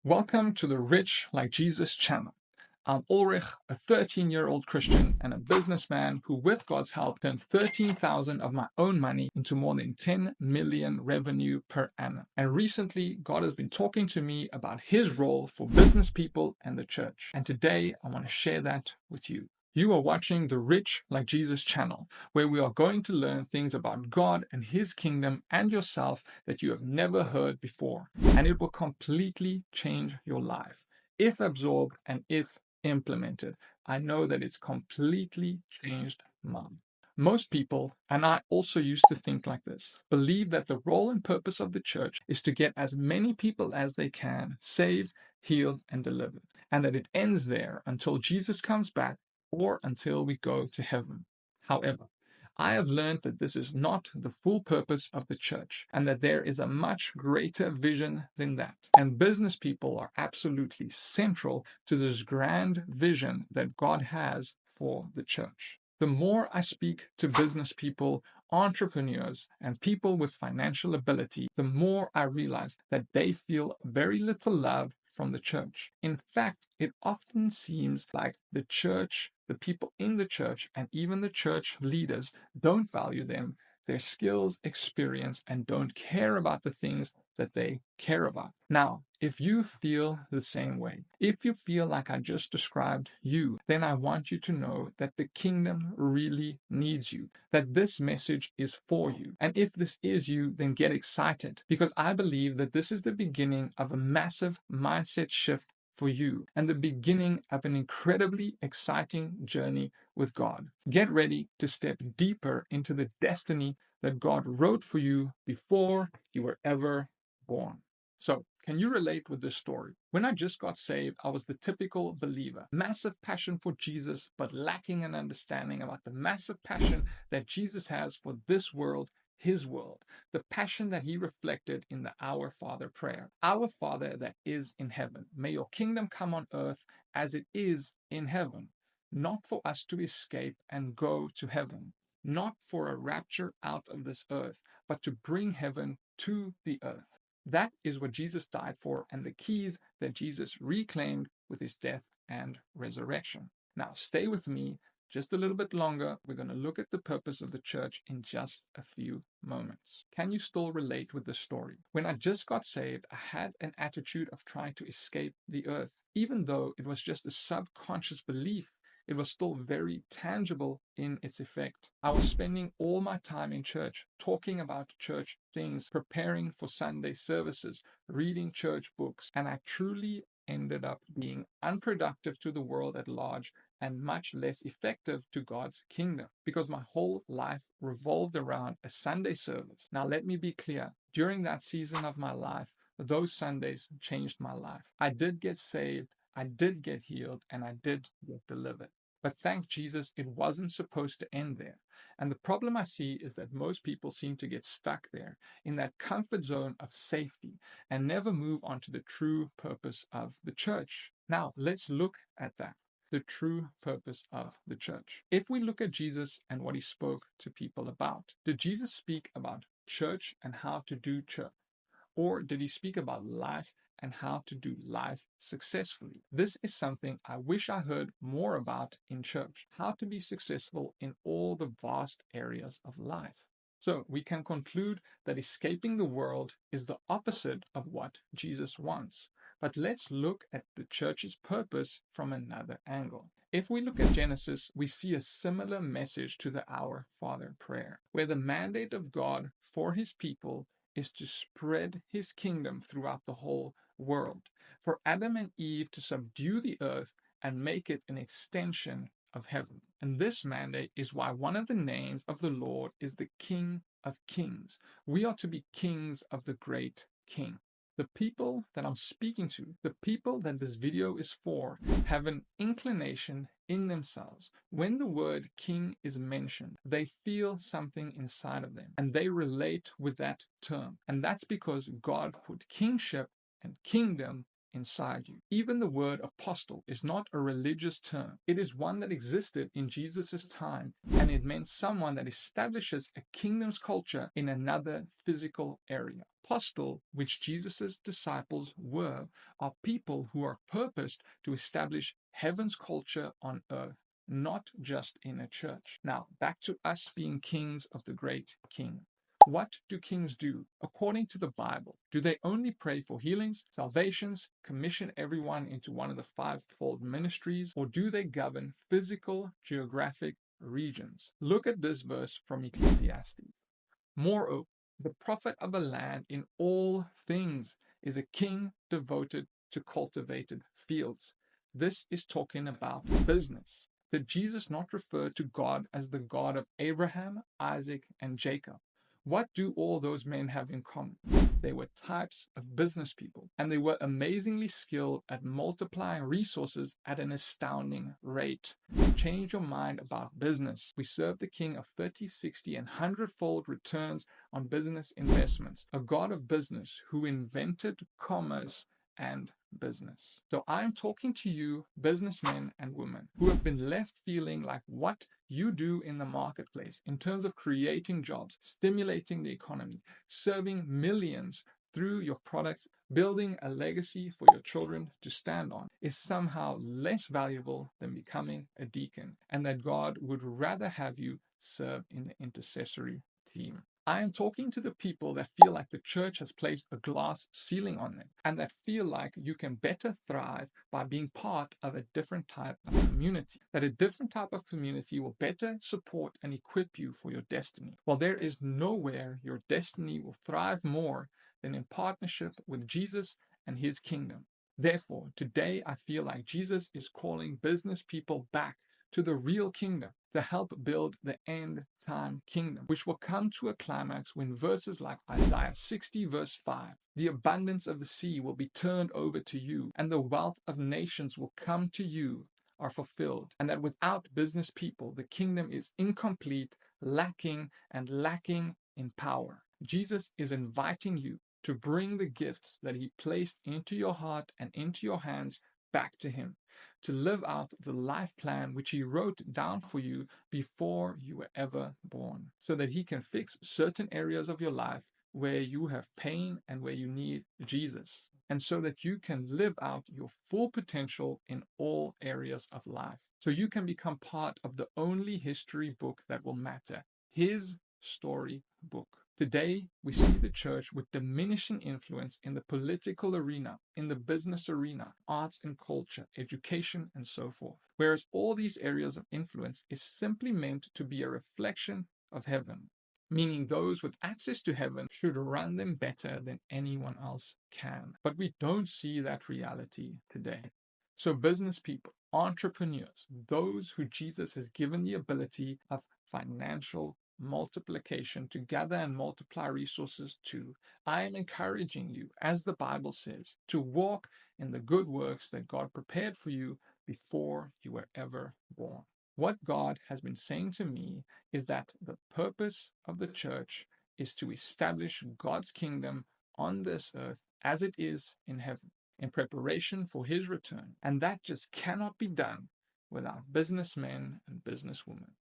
Welcome to the Rich Like Jesus channel. I'm Ulrich, a 13-year-old Christian and a businessman who, with God's help, turned 13,000 of my own money into more than 10 million revenue per annum. And recently, God has been talking to me about his role for business people and the church. And today, I want to share that with you. You are watching the Rich Like Jesus channel, where we are going to learn things about God and his kingdom and yourself that you have never heard before. And it will completely change your life if absorbed and if implemented. I know that it's completely changed mine. Most people, and I also used to think like this, believe that the role and purpose of the church is to get as many people as they can saved, healed, and delivered, and that it ends there until Jesus comes back or until we go to heaven. However, I have learned that this is not the full purpose of the church and that there is a much greater vision than that. And business people are absolutely central to this grand vision that God has for the church. The more I speak to business people, entrepreneurs, and people with financial ability, the more I realize that they feel very little love from the church. In fact, it often seems like the church, the people in the church, and even the church leaders don't value them, their skills, experience, and don't care about the things that they care about. Now, if you feel the same way, if you feel like I just described you, then I want you to know that the kingdom really needs you, that this message is for you. And if this is you, then get excited, because I believe that this is the beginning of a massive mindset shift for you and the beginning of an incredibly exciting journey with God. Get ready to step deeper into the destiny that God wrote for you before you were ever born. So, can you relate with this story? When I just got saved, I was the typical believer. Massive passion for Jesus, but lacking an understanding about the massive passion that Jesus has for this world, his world. The passion that he reflected in the Our Father prayer. Our Father that is in heaven, may your kingdom come on earth as it is in heaven. Not for us to escape and go to heaven. Not for a rapture out of this earth, but to bring heaven to the earth. That is what Jesus died for, and the keys that Jesus reclaimed with his death and resurrection. Now, stay with me just a little bit longer. We're going to look at the purpose of the church in just a few moments. Can you still relate with the story? When I just got saved, I had an attitude of trying to escape the earth, even though it was just a subconscious belief. It was still very tangible in its effect. I was spending all my time in church, talking about church things, preparing for Sunday services, reading church books, and I truly ended up being unproductive to the world at large and much less effective to God's kingdom, because my whole life revolved around a Sunday service. Now, let me be clear. During that season of my life, those Sundays changed my life. I did get saved, I did get healed, and I did get delivered. But thank Jesus, it wasn't supposed to end there. And the problem I see is that most people seem to get stuck there in that comfort zone of safety and never move on to the true purpose of the church. Now, let's look at that. The true purpose of the church. If we look at Jesus and what he spoke to people about, did Jesus speak about church and how to do church? Or did he speak about life and how to do life successfully? This is something I wish I heard more about in church, how to be successful in all the vast areas of life. So we can conclude that escaping the world is the opposite of what Jesus wants. But let's look at the church's purpose from another angle. If we look at Genesis, we see a similar message to the Our Father prayer, where the mandate of God for his people is to spread his kingdom throughout the whole world, for Adam and Eve to subdue the earth and make it an extension of heaven. And this mandate is why one of the names of the Lord is the King of Kings. We are to be kings of the great King. The people that I'm speaking to, the people that this video is for, have an inclination in themselves. When the word king is mentioned, they feel something inside of them and they relate with that term. And that's because God put kingship and kingdom inside you. Even the word apostle is not a religious term. It is one that existed in Jesus' time, and it meant someone that establishes a kingdom's culture in another physical area. Apostle, which Jesus' disciples were, are people who are purposed to establish heaven's culture on earth, not just in a church. Now, back to us being kings of the great King. What do kings do according to the Bible? Do they only pray for healings, salvations, commission everyone into one of the fivefold ministries, or do they govern physical, geographic regions? Look at this verse from Ecclesiastes. Moreover, the prophet of the land in all things is a king devoted to cultivated fields. This is talking about business. Did Jesus not refer to God as the God of Abraham, Isaac, and Jacob? What do all those men have in common? They were types of business people, and they were amazingly skilled at multiplying resources at an astounding rate. Change your mind about business. We serve the King of 30, 60, and 100-fold returns on business investments, a God of business who invented commerce and business. So I'm talking to you, businessmen and women, who have been left feeling like what you do in the marketplace in terms of creating jobs, stimulating the economy, serving millions through your products, building a legacy for your children to stand on, is somehow less valuable than becoming a deacon, and that God would rather have you serve in the intercessory team. I am talking to the people that feel like the church has placed a glass ceiling on them, and that feel like you can better thrive by being part of a different type of community, that a different type of community will better support and equip you for your destiny. Well, there is nowhere your destiny will thrive more than in partnership with Jesus and his kingdom. Therefore, today I feel like Jesus is calling business people back to the real kingdom to help build the end time kingdom, which will come to a climax when verses like Isaiah 60 verse 5, the abundance of the sea will be turned over to you, and the wealth of nations will come to you, are fulfilled, and that without business people, the kingdom is incomplete, lacking in power. Jesus is inviting you to bring the gifts that he placed into your heart and into your hands back to him, to live out the life plan which he wrote down for you before you were ever born, so that he can fix certain areas of your life where you have pain and where you need Jesus, and so that you can live out your full potential in all areas of life, so you can become part of the only history book that will matter, his story book. Today, we see the church with diminishing influence in the political arena, in the business arena, arts and culture, education, and so forth. Whereas all these areas of influence is simply meant to be a reflection of heaven, meaning those with access to heaven should run them better than anyone else can. But we don't see that reality today. So business people, entrepreneurs, those who Jesus has given the ability of financial multiplication to gather and multiply resources to, I am encouraging you, as the Bible says, to walk in the good works that God prepared for you before you were ever born. What God has been saying to me is that the purpose of the church is to establish God's kingdom on this earth as it is in heaven, in preparation for his return. And that just cannot be done without businessmen and businesswomen.